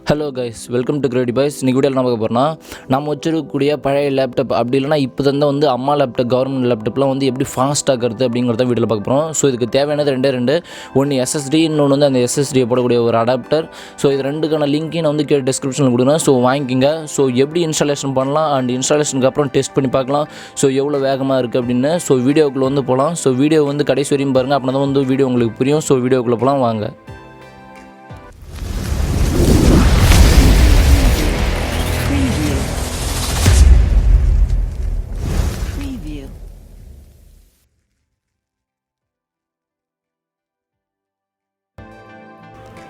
Hello guys, welcome to Grady boys. இன்றைக்கி வீடியோவில் நம்ம பார்க்க போகிறோம்னா, நம்ம வச்சிருக்கக்கூடிய பழைய லேப்டாப் அப்படி இல்லைனா இப்போ வந்து அம்மா லேப்டாப், கவர்மெண்ட் லேப்டாப்லாம் வந்து எப்படி ஃபாஸ்ட் ஆகிறது அப்படிங்கிறத வீடியோவில் பார்க்க போகிறோம். ஸோ இதுக்கு தேவையானது ரெண்டு ஒன்று எஸ்எஸ்டி, இன்னொன்று வந்து அந்த எஸ்எஸ்டியை போடக்கூடிய ஒரு அடாப்டர். ஸோ இது ரெண்டுக்கான லிங்க்கையும் நான் வந்து டிஸ்கிரிப்ஷனில் கொடுக்குறேன். ஸோ வாங்கிக்கிங்க. ஸோ எப்படி இன்ஸ்டாலேஷன் பண்ணலாம் அண்ட் இன்ஸ்டாலேஷனுக்கு அப்புறம் டெஸ்ட் பண்ணி பார்க்கலாம். ஸோ எவ்வளோ வேகமாக இருக்குது அப்படின்னு. ஸோ வீடியோக்குள்ளே வந்து போகலாம். ஸோ வீடியோ வந்து கடைசி வரையும் பாருங்கள், அப்படின்னா தான் வந்து வீடியோ உங்களுக்கு புரியும். ஸோ வீடியோக்குள்ளே போகலாம் வாங்க.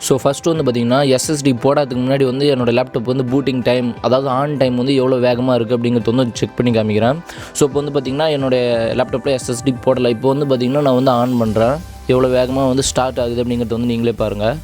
ஸோ ஃபஸ்ட்டு வந்து பார்த்திங்கன்னா எஸ்எஸ்டி போடாததுக்கு முன்னாடி வந்து என்னோடய லேப்டாப் வந்து பூட்டிங் டைம், அதாவது ஆன் டைம் வந்து எவ்வளோ வேகமாக இருக்குது அப்படிங்கிறது வந்து செக் பண்ணி காமிக்கிறேன். ஸோ இப்போ வந்து பார்த்திங்கன்னா என்னோடய லேப்டாப்பில் எஸ்எஸ்டி போடலை. இப்போ வந்து பார்த்திங்கன்னா நான் வந்து ஆன் பண்ணுறேன். எவ்வளோ வேகமாக வந்து ஸ்டார்ட் ஆகுது அப்படிங்கிறது வந்து நீங்களே பாருங்கள்.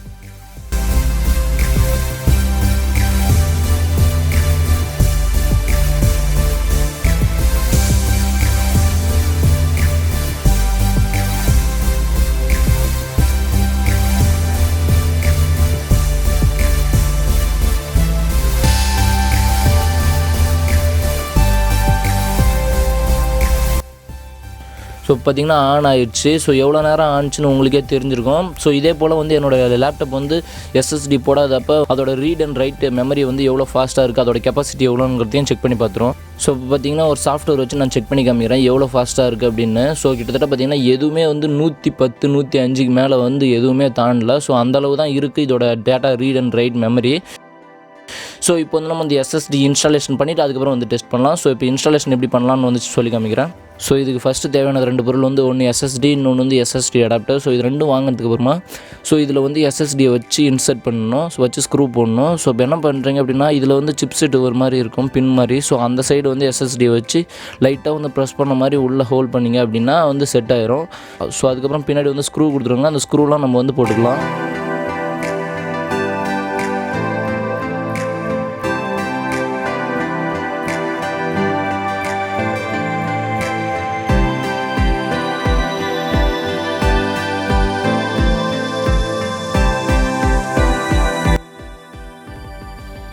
ஸோ பார்த்திங்கன்னா ஆன் ஆகிடுச்சு. ஸோ எவ்வளோ நேரம் ஆனிச்சுன்னு உங்களுக்கே தெரிஞ்சிருக்கும். ஸோ இதே போல் வந்து என்னோடய லேப்டாப் வந்து எஸ்எஸ்டி போடாதப்போ அதோட ரீட் அண்ட் ரைட் மெமரி வந்து எவ்வளோ ஃபாஸ்ட்டாக இருக்குது, அதோட கெப்பாசிட்டி எவ்வளோங்கிறதையும் செக் பண்ணி பார்த்துரும். ஸோ பார்த்திங்கன்னா ஒரு சாஃப்ட்வேர் வச்சு நான் செக் பண்ணி காமிக்கிறேன் எவ்வளோ ஃபாஸ்ட்டாக இருக்குது அப்படின்னு. ஸோ கிட்டத்தட்ட பார்த்திங்கன்னா எதுவுமே வந்து 110 105க்கு மேலே வந்து எதுவுமே தாண்டல. ஸோ அந்தளவு தான் இருக்குது இதோட data read and write memory. So இப்போ வந்து நம்ம வந்து எஸ்எஸ்டி இன்ஸ்டாலேஷன் பண்ணிவிட்டு அதுக்கப்புறம் வந்து டெஸ்ட் பண்ணலாம். ஸோ இப்போ இன்ஸ்டாலேஷன் எப்படி பண்ணலாம்னு வந்து சொல்லி காமிக்கிறேன். ஸோ இதுக்கு ஃபஸ்ட்டு தேவையான 2 பொருள் வந்து ஒன்று எஸ்எஸ்டி, இன்னொன்று வந்து எஸ்எஸ்டி அடாப்டர். ஸோ இது ரெண்டும் வாங்கினதுக்கு அப்புறமா ஸோ இதில் வந்து எஸ்எஸ்டியை வச்சு இன்சர்ட் பண்ணணும். ஸோ வச்சு ஸ்க்ரூ போடணும். ஸோ இப்போ என்ன பண்ணுறீங்க அப்படின்னா, இதில் வந்து சிப்செட் ஒரு மாதிரி இருக்கும், பின் மாதிரி. ஸோ அந்த சைடு வந்து எஸ்எஸ்டியை வச்சு லைட்டாக வந்து ப்ரெஸ் பண்ண மாதிரி உள்ளே ஹோல்ட் பண்ணிங்க அப்படின்னா வந்து செட் ஆயிரும். ஸோ அதுக்கப்புறம் பின்னாடி வந்து ஸ்க்ரூ கொடுத்துருங்க. அந்த ஸ்க்ரூலாம் நம்ம வந்து போட்டுக்கலாம்.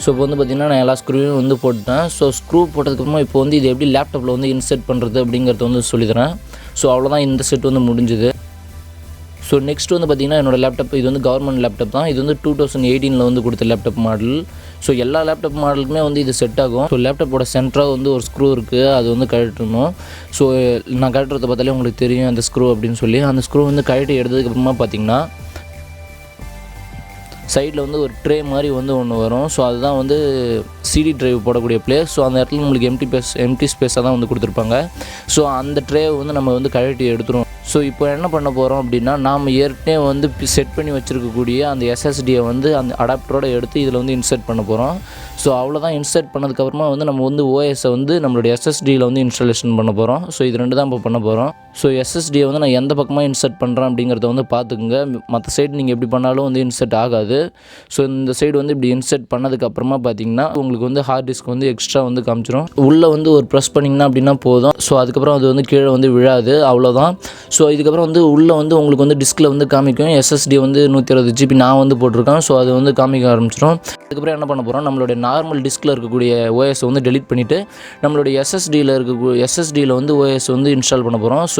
ஸோ இப்போ வந்து பார்த்திங்கன்னா நான் எல்லா ஸ்க்ரூவையும் வந்து போட்டேன். ஸோ ஸ்க்ரூ போட்டதுக்கப்புறமா இப்போ வந்து இது எப்படி லேப்டாப்பில் வந்து இன்சர்ட் பண்ணுறது அப்படிங்கிறத வந்து சொல்லித்தரேன். ஸோ அவ்வளோதான், இந்த செட் வந்து முடிஞ்சுது. ஸோ நெக்ஸ்ட் வந்து பார்த்திங்கன்னா என்னோடய லேப்டாப் இது வந்து கவர்மெண்ட் லேப்டாப் தான். இது வந்து 2018 வந்து கொடுத்த லேப்டாப் மாடல். ஸோ எல்லா லேப்டாப் மாடலுக்குமே வந்து இது செட் ஆகும். ஸோ லேப்டாப்போட சென்டராக வந்து ஒரு ஸ்க்ரூ இருக்குது, அது வந்து கழட்டணும். ஸோ நான் கழட்டுறத பார்த்தாலே உங்களுக்கு தெரியும் அந்த ஸ்க்ரூ அப்படின்னு சொல்லி. அந்த ஸ்க்ரூ வந்து கழட்டி எடுத்ததுக்கப்புறமா பார்த்திங்கன்னா சைடில் வந்து ஒரு ட்ரே மாதிரி வந்து ஒன்று வரும். ஸோ அதுதான் வந்து சிடி ட்ரைவ் போடக்கூடிய பிளேஸ். ஸோ அந்த இடத்துல நம்மளுக்கு எம்டி ஸ்பேஸாக தான் வந்து கொடுத்துருப்பாங்க. ஸோ அந்த ட்ரேவை வந்து நம்ம வந்து கழட்டி எடுத்துரும். ஸோ இப்போ என்ன பண்ண போகிறோம் அப்படின்னா, நாம் ஏற்கனவே வந்து செட் பண்ணி வச்சுருக்கக்கூடிய அந்த எஸ்எஸ்டியை வந்து அந்த அடாப்டரோடு எடுத்து இதில் வந்து இன்சர்ட் பண்ண போகிறோம். ஸோ அவ்வளோதான். இன்சர்ட் பண்ணதுக்கப்புறமா வந்து நம்ம வந்து ஓஎஸை வந்து நம்மளுடைய எஸ்எஸ்டியில் வந்து இன்ஸ்டாலேஷன் பண்ண போகிறோம். ஸோ இது ரெண்டு தான் இப்போ பண்ண போகிறோம். ஸோ எஸ்எஸ்டியை வந்து நான் எந்த பக்கமாக இன்சர்ட் பண்ணுறேன் அப்படிங்கிறத வந்து பார்த்துக்குங்க. மற்ற சைடு நீங்கள் எப்படி பண்ணாலும் வந்து இன்சர்ட் ஆகாது. ஸோ இந்த சைடு வந்து இப்படி இன்சர்ட் பண்ணதுக்கப்புறமா பார்த்தீங்கன்னா உங்களுக்கு வந்து ஹார்ட் டிஸ்க் வந்து எக்ஸ்ட்ரா வந்து காமிச்சிடும். உள்ளே வந்து ஒரு ப்ரெஸ் பண்ணிங்கன்னா அப்படின்னா போதும். ஸோ அதுக்கப்புறம் அது வந்து கீழே வந்து விழாது, அவ்வளோதான். ஸோ இதுக்கப்புறம் வந்து உள்ளே வந்து உங்களுக்கு வந்து டிஸ்கில் வந்து காமிக்கும் எஸ்எஸ்டி வந்து 120 GB நான் வந்து போட்டிருக்கேன். ஸோ அது வந்து காமிக்க ஆரம்பிச்சிடும். அதுக்கப்புறம் என்ன பண்ண போகிறோம், நம்மளுடைய நார்மல் டிஸ்கில் இருக்கக்கூடிய ஓஎஸ் வந்து டெலிட் பண்ணிவிட்டு நம்மளுடைய எஸ்எஸ்டியில் வந்து ஓஎஸ் வந்து இன்ஸ்டால் பண்ண போகிறோம். ஸோ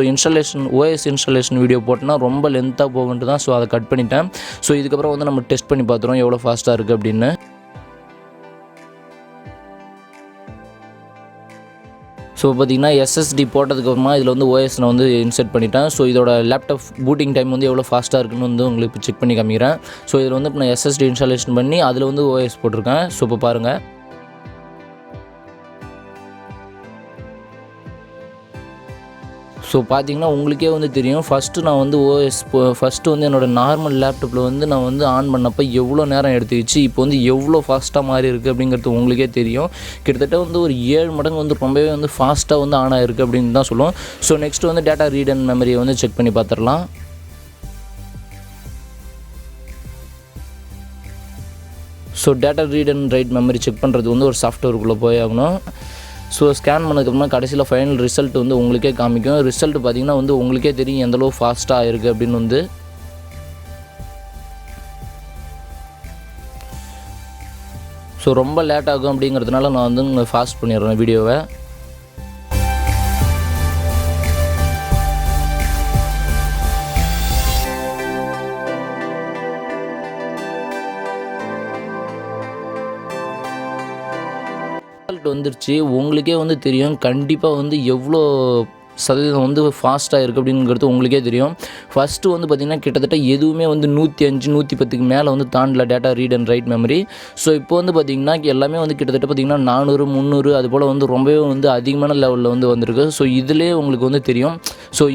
ஓஎஸ் இன்ஸ்டாலேஷன் வீடியோ போட்டோன்னா ரொம்ப லென்த்தாக போகுன்ட்டு தான் ஸோ அதை கட் பண்ணிட்டேன். ஸோ இதுக்கப்புறம் வந்து நம்ம டெஸ்ட் பண்ணி பார்த்துருவோம் எவ்வளோ ஃபாஸ்ட்டாக இருக்குது அப்படின்னு. ஸோ பார்த்திங்கன்னா எஸ்எஸ்டி போட்டதுக்கப்புறமா இதில் வந்து ஓஎஸ் நான் வந்து இன்சர்ட் பண்ணிட்டேன். ஸோ இதோட லேப்டாப் பூட்டிங் டைம் வந்து எவ்வளோ ஃபாஸ்ட்டாக இருக்குன்னு வந்து உங்களுக்கு இப்போ செக் பண்ணி காமிக்கிறேன். ஸோ இதில் வந்து இப்போ நான் எஸ்எஸ்டி இன்ஸ்டாலேஷன் பண்ணி அதில் வந்து ஓஎஸ் போட்டிருக்கேன். ஸோ இப்போ பாருங்கள். ஸோ பார்த்திங்கன்னா உங்களுக்கே வந்து தெரியும், ஃபஸ்ட்டு நான் வந்து ஃபஸ்ட்டு வந்து என்னோடய நார்மல் லேப்டாப்பில் வந்து நான் வந்து ஆன் பண்ணப்போ எவ்வளோ நேரம் எடுத்துக்கிச்சு, இப்போ வந்து எவ்வளோ ஃபாஸ்ட்டாக மாறி இருக்குது அப்படிங்கிறது உங்களுக்கே தெரியும். கிட்டத்தட்ட வந்து ஒரு 7 மடங்கு வந்து ரொம்பவே வந்து ஃபாஸ்ட்டாக வந்து ஆன் ஆகிருக்கு அப்படின்னு தான் சொல்லுவோம். ஸோ நெக்ஸ்ட்டு வந்து டேட்டா ரீட் அண்ட் மெமரியை வந்து செக் பண்ணி பார்த்துடலாம். So data read and write memory check பண்ணுறது வந்து ஒரு சாஃப்ட்வேருக்குள்ளே போய் ஆகணும். ஸோ ஸ்கேன் பண்ணதுக்கப்புறமா கடைசியில் ஃபைனல் ரிசல்ட் வந்து உங்களுக்கே காமிக்கும். ரிசல்ட் பார்த்திங்கன்னா வந்து உங்களுக்கே தெரியும் எந்தளவு ஃபாஸ்ட்டாக இருக்குது அப்படின்னு வந்து. ஸோ ரொம்ப லேட் ஆகும் அப்படிங்கிறதுனால நான் வந்து ஃபாஸ்ட் பண்ணிடுறேன் வீடியோவை. வந்துருச்சு. உங்களுக்கே வந்து தெரியும் கண்டிப்பாக வந்து எவ்வளோ சதவீதம் வந்து ஃபாஸ்ட்டாக இருக்குது அப்படிங்கிறது உங்களுக்கே தெரியும். ஃபஸ்ட்டு வந்து பார்த்திங்கன்னா கிட்டத்தட்ட எதுவுமே வந்து 105 110க்கு மேலே வந்து தாண்டல data read and write memory. So இப்போ வந்து பார்த்திங்கன்னா எல்லாமே வந்து கிட்டத்தட்ட பார்த்திங்கன்னா 400 300 அதுபோல் வந்து ரொம்பவே வந்து அதிகமான லெவலில் வந்து வந்திருக்கு. ஸோ இதிலே உங்களுக்கு வந்து தெரியும் ஸோ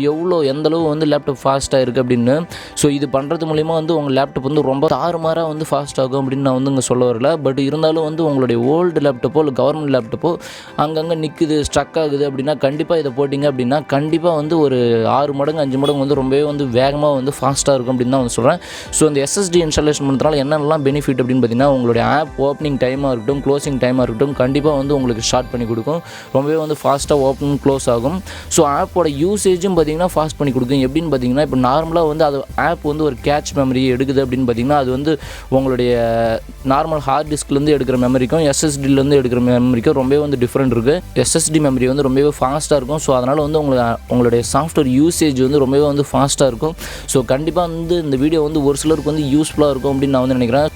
எந்தளவு வந்து லேப்டாப் ஃபாஸ்ட்டாக இருக்குது அப்படின்னு. ஸோ இது பண்ணுறது மூலிமா வந்து உங்கள் லேப்டாப் வந்து ரொம்ப தாறுமாறாக வந்து ஃபாஸ்ட் ஆகும் அப்படின்னு நான் வந்து இங்கே சொல்ல வரல. பட் இருந்தாலும் வந்து உங்களுடைய ஓல்டு லேப்டாப்போ இல்லை கவர்மெண்ட் லேப்டாப்போ அங்கங்கே நிற்குது ஸ்ட்ரக் ஆகுது அப்படின்னா கண்டிப்பாக இதை போட்டிங்க அப்படின்னா கண்டிப்பாக வந்து ஒரு 6 மடங்கு 5 மடங்கு வந்து ரொம்பவே வந்து வேகமாக வந்து ஃபாஸ்ட்டாக இருக்கும் அப்படின்னு தான் வந்து சொல்கிறேன். ஸோ இந்த எஸ்எஸ்டி இன்ஸ்டாலேஷன் பண்ணுறதுனால என்னென்னலாம் பெனிஃபிட் அப்படின்னு பார்த்தீங்கன்னா உங்களுடைய ஆப் ஓப்பனிங் டைமாக இருக்கட்டும் க்ளோசிங் டைமாக இருக்கட்டும் கண்டிப்பாக வந்து உங்களுக்கு ஸ்டார்ட் பண்ணி கொடுக்கும். ரொம்பவே வந்து ஃபாஸ்ட்டாக ஓப்பன் க்ளோஸ் ஆகும். ஸோ ஆப்போட யூசேஜும் பார்த்திங்கன்னா ஃபாஸ்ட் பண்ணி கொடுக்கும். எப்படின்னு பார்த்தீங்கன்னா இப்போ நார்மலாக வந்து அது ஆப் வந்து ஒரு கேட்ச் மெமரி எடுக்குது அப்படின்னு பார்த்தீங்கன்னா அது வந்து உங்களுடைய நார்மல் ஹார்ட் டிஸ்க்லேருந்து எடுக்கிற மெமரிக்கும் எஸ்எஸ்டிலேருந்து எடுக்கிற மெமரிக்கும் ரொம்பவே வந்து டிஃப்ரெண்ட் இருக்குது. எஸ்எஸ்டி மெமரி வந்து ரொம்பவே ஃபாஸ்ட்டாக இருக்கும். ஸோ அதனால் வந்து உங்களுடைய சாஃப்ட்வேர் யூசேஜ் வந்து ரொம்பவே வந்து ஃபாஸ்ட்டாக இருக்கும். ஸோ கண்டிப்பாக வந்து இந்த வீடியோ வந்து ஒரு சிலருக்கு வந்து யூஸ்ஃபுல்லாக இருக்கும் அப்படின்னு நான் வந்து நினைக்கிறேன்.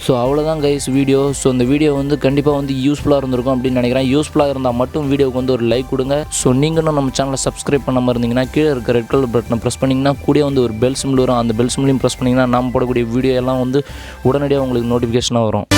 ஸோ அவ்வளோதான் கைஸ் வீடியோ. ஸோ இந்த வீடியோ வந்து கண்டிப்பாக வந்து யூஸ்ஃபுல்லாக இருந்திருக்கும் அப்படின்னு நினைக்கிறேன். யூஸ்ஃபுல்லாக இருந்தால் மட்டும் வீடியோக்கு வந்து ஒரு லைக் கொடுங்க. ஸோ நீங்களும் நம்ம சேனலை சப்ஸ்கிரைப் பண்ணாமல் இருந்தீங்கன்னா கீழே இருக்க ரெட் கலர் பட்டனை ப்ரெஸ் பண்ணிங்கன்னா கூட வந்து ஒரு பெல் சிம்பிள் வரும். அந்த பெல் சிம்பிளையும் ப்ரெஸ் பண்ணிங்கன்னா நம்ம போடக்கூடிய வீடியோ எல்லாம் வந்து உடனடியாக உங்களுக்கு நோட்டிஃபிகேஷனாக வரும்.